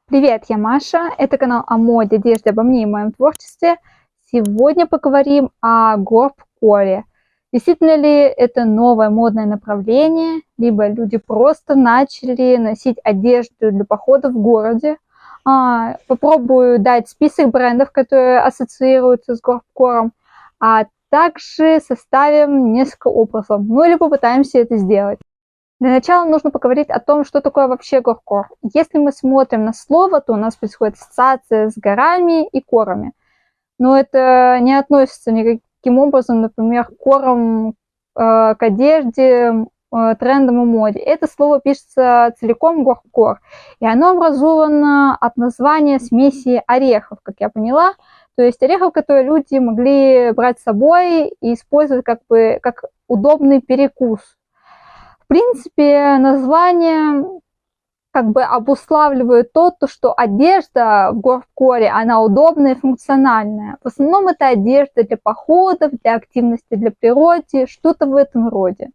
Привет, я Маша. Это канал о моде, одежде, обо мне и моем творчестве. Сегодня поговорим о горб-коре. Действительно ли это новое модное направление, либо люди просто начали носить одежду для похода в городе. Попробую дать список брендов, которые ассоциируются с горб-кором, а также составим несколько образов, или попытаемся это сделать. Для начала нужно поговорить о том, что такое вообще горкор. Если мы смотрим на слово, то у нас происходит ассоциация с горами и корами. Но это не относится никаким образом, например, к корам, к одежде, трендам и моде. Это слово пишется целиком горкор, и оно образовано от названия смеси орехов, как я поняла. То есть орехов, которые люди могли брать с собой и использовать как удобный перекус. В принципе, название обуславливает то, что одежда в горб-коре, она удобная и функциональная. В основном это одежда для походов, для активности, для природы, что-то в этом роде.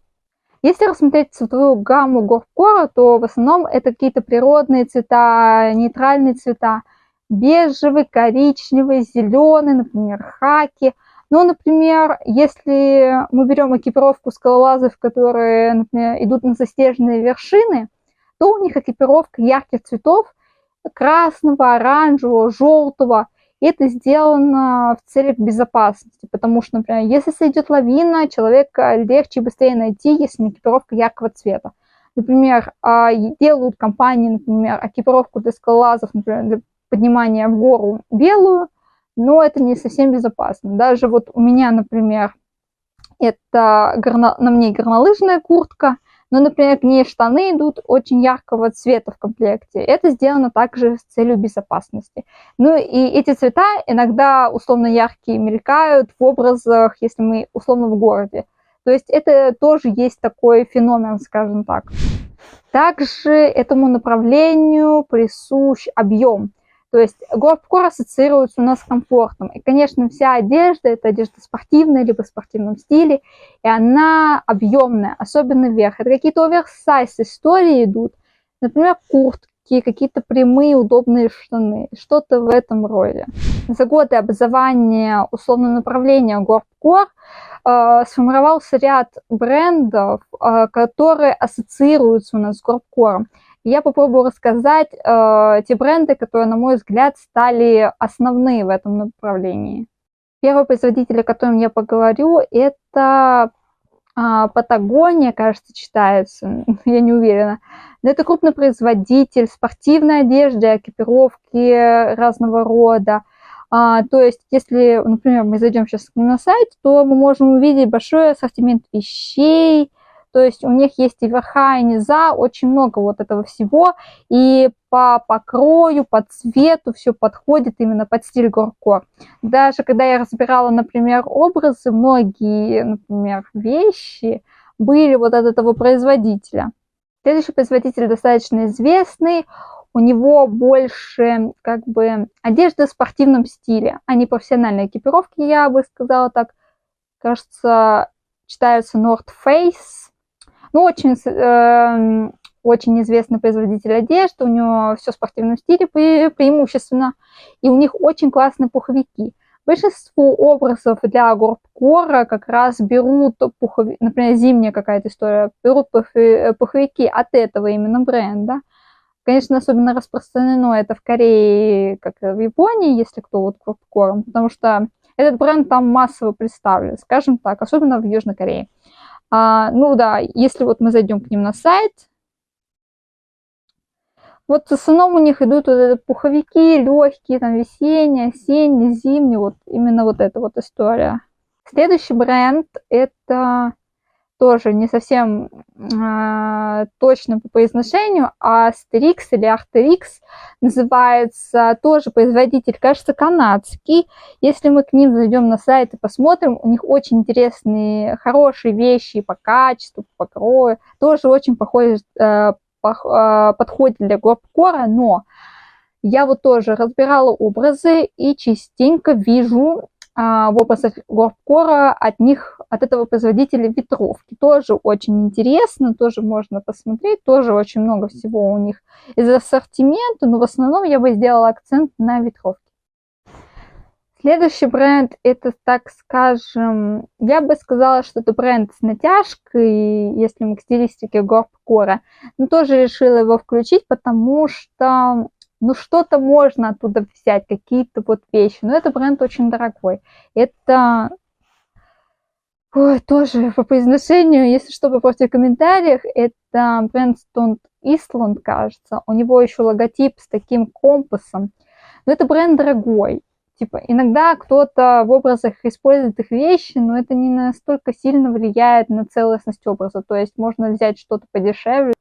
Если рассмотреть цветовую гамму горб-кора, то в основном это какие-то природные цвета, нейтральные цвета. Бежевый, коричневый, зеленый, например, хаки. Например, если мы берем экипировку скалолазов, которые, например, идут на заснеженные вершины, то у них экипировка ярких цветов, красного, оранжевого, желтого. И это сделано в целях безопасности, потому что, например, если сойдет лавина, человека легче и быстрее найти, если экипировка яркого цвета. Например, делают компании, например, экипировку для скалолазов, например, для поднимания в гору белую, но это не совсем безопасно. Даже вот у меня, например, это на мне горнолыжная куртка, но, например, к ней штаны идут очень яркого цвета в комплекте. Это сделано также с целью безопасности. И эти цвета иногда условно яркие мелькают в образах, если мы условно в городе. То есть это тоже есть такой феномен, скажем так. Также этому направлению присущ объем. То есть горб-кор ассоциируется у нас с комфортом. И, конечно, вся одежда – это одежда спортивная, либо в спортивном стиле, и она объемная, особенно вверх. Это какие-то оверсайз истории идут, например, куртки, какие-то прямые удобные штаны, что-то в этом роде. За годы образования условного направления горб-кор сформировался ряд брендов, которые ассоциируются у нас с горб-кором. Я попробую рассказать те бренды, которые, на мой взгляд, стали основные в этом направлении. Первый производитель, о котором я поговорю, это Патагония, кажется, читается, я не уверена. Но это крупный производитель спортивной одежды, экипировки разного рода. То есть, если, например, мы зайдем сейчас к ним на сайт, то мы можем увидеть большой ассортимент вещей. То есть у них есть и верха, и низа, очень много вот этого всего. И по покрою, по цвету все подходит именно под стиль горб-кор. Даже когда я разбирала, например, образы, многие, например, вещи были вот от этого производителя. Следующий производитель достаточно известный. У него больше одежда в спортивном стиле, а не профессиональной экипировки, я бы сказала так. Кажется, читаются North Face. Очень известный производитель одежды, у него все в спортивном стиле преимущественно, и у них очень классные пуховики. Большинство образов для горб-кора как раз берут например, зимняя какая-то история, берут пуховики от этого именно бренда. Конечно, особенно распространено это в Корее, как и в Японии, если кто вот горб-кором, потому что этот бренд там массово представлен, скажем так, особенно в Южной Корее. Если вот мы зайдем к ним на сайт, вот в основном у них идут вот пуховики легкие, там весенние, осенние, зимние, вот именно вот эта вот история. Следующий бренд это тоже не совсем точно по произношению, Астерикс или Артерикс называется, тоже производитель, кажется, канадский. Если мы к ним зайдем на сайт и посмотрим, у них очень интересные, хорошие вещи по качеству, по покрою, тоже очень подходит для горб-кора, но я вот тоже разбирала образы и частенько вижу в образах горбкора от этого производителя ветровки. Тоже очень интересно, тоже можно посмотреть, тоже очень много всего у них из ассортимента, но в основном я бы сделала акцент на ветровке. Следующий бренд, это, так скажем, я бы сказала, что это бренд с натяжкой, если мы к стилистике горбкора, но тоже решила его включить, потому что что-то можно оттуда взять, какие-то вот вещи. Но это бренд очень дорогой. Это тоже по произношению, если что, попробуйте в комментариях. Это бренд Stone Island, кажется. У него еще логотип с таким компасом. Но это бренд дорогой. Типа, иногда кто-то в образах использует их вещи, но это не настолько сильно влияет на целостность образа. То есть можно взять что-то подешевле.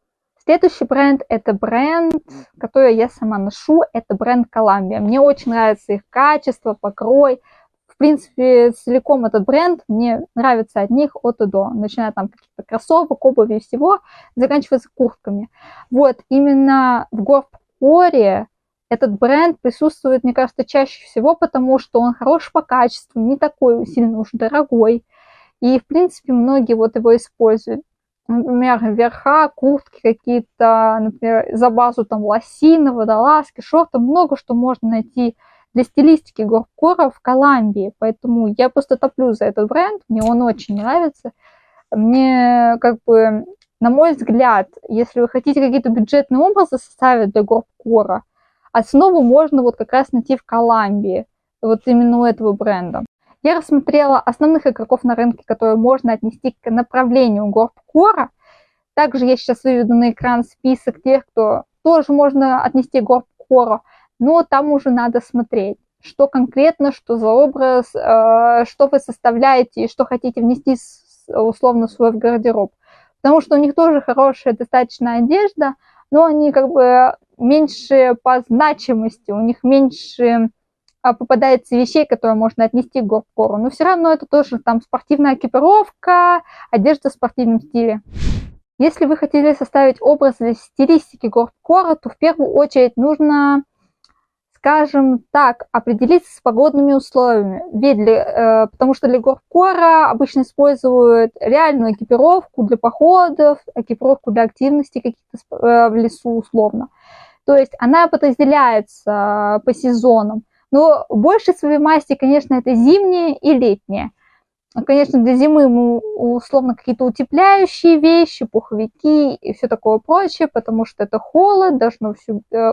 Следующий бренд, это бренд, который я сама ношу, это бренд Columbia. Мне очень нравится их качество, покрой. В принципе, целиком этот бренд мне нравится от них от и до. Начиная там каких-то кроссовок, обуви и всего, заканчивается куртками. Вот, именно в горбкоре этот бренд присутствует, мне кажется, чаще всего, потому что он хорош по качеству, не такой сильно уж дорогой. И, в принципе, многие вот его используют. Например, верха, куртки какие-то, например, за базу там лосины, водолазки, шорты, много что можно найти для стилистики горбкора в Колумбии. Поэтому я просто топлю за этот бренд, мне он очень нравится. Мне, как бы, на мой взгляд, если вы хотите какие-то бюджетные образы составить для горбкора, основу можно вот как раз найти в Колумбии, вот именно у этого бренда. Я рассмотрела основных игроков на рынке, которые можно отнести к направлению горбкора. Также я сейчас выведу на экран список тех, кто тоже можно отнести к горбкору, но там уже надо смотреть, что конкретно, что за образ, что вы составляете и что хотите внести условно в свой гардероб. Потому что у них тоже хорошая достаточно одежда, но они как бы меньше по значимости, у них меньше попадается вещей, которые можно отнести к горбкору. Но все равно это тоже там спортивная экипировка, одежда в спортивном стиле. Если вы хотели составить образ для стилистики горбкора, то в первую очередь нужно, скажем так, определиться с погодными условиями. Потому что для горбкора обычно используют реальную экипировку для походов, экипировку для активностей каких-то в лесу условно. То есть она подразделяется по сезонам. Но больше своей масти, конечно, это зимние и летние. Конечно, для зимы мы условно какие-то утепляющие вещи, пуховики и все такое прочее, потому что это холод,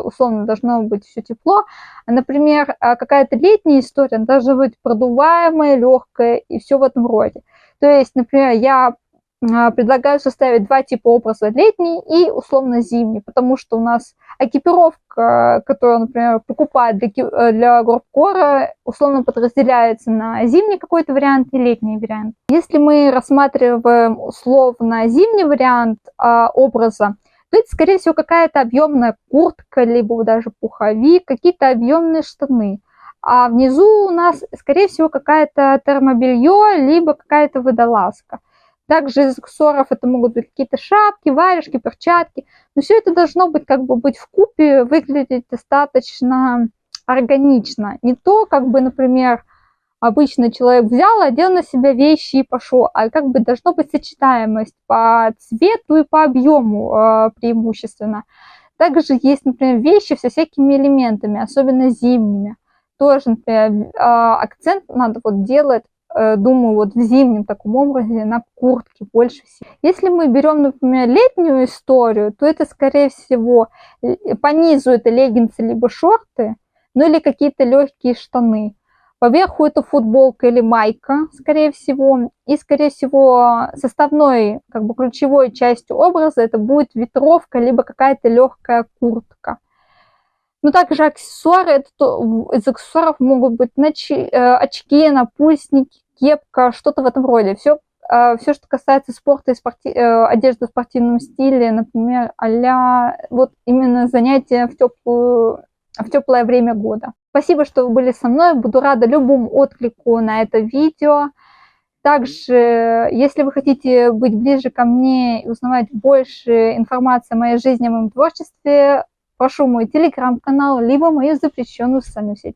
условно должно быть все тепло. А, например, какая-то летняя история должна быть продуваемая, легкая и все в этом роде. То есть, например, я предлагаю составить два типа образа: летний и условно зимний, потому что у нас экипировка, которую, например, покупают для горбкора, условно подразделяется на зимний какой-то вариант и летний вариант. Если мы рассматриваем условно зимний вариант образа, то это, скорее всего, какая-то объемная куртка, либо даже пуховик, какие-то объемные штаны. А внизу у нас, скорее всего, какая-то термобелье, либо какая-то водолазка. Также из аксессуаров это могут быть какие-то шапки, варежки, перчатки. Но все это должно быть быть вкупе, выглядеть достаточно органично. Не то, например, обычно человек взял, одел на себя вещи и пошел, а должна быть сочетаемость по цвету и по объему преимущественно. Также есть, например, вещи со всякими элементами, особенно зимними. Тоже, например, акцент надо делать, думаю, в зимнем таком образе на куртке больше всего. Если мы берем, например, летнюю историю, то это, скорее всего, по низу это леггинсы либо шорты, или какие-то легкие штаны. Поверху это футболка или майка, скорее всего. И, скорее всего, составной, ключевой частью образа это будет ветровка, либо какая-то легкая куртка. Но также аксессуары, из аксессуаров могут быть очки, напульсники, кепка, что-то в этом роде. Все, что касается спорта и одежды в спортивном стиле, например, а-ля именно занятия в теплое время года. Спасибо, что вы были со мной. Буду рада любому отклику на это видео. Также, если вы хотите быть ближе ко мне и узнавать больше информации о моей жизни, о моем творчестве, прошу мой телеграм-канал, либо мою запрещенную социальную сеть.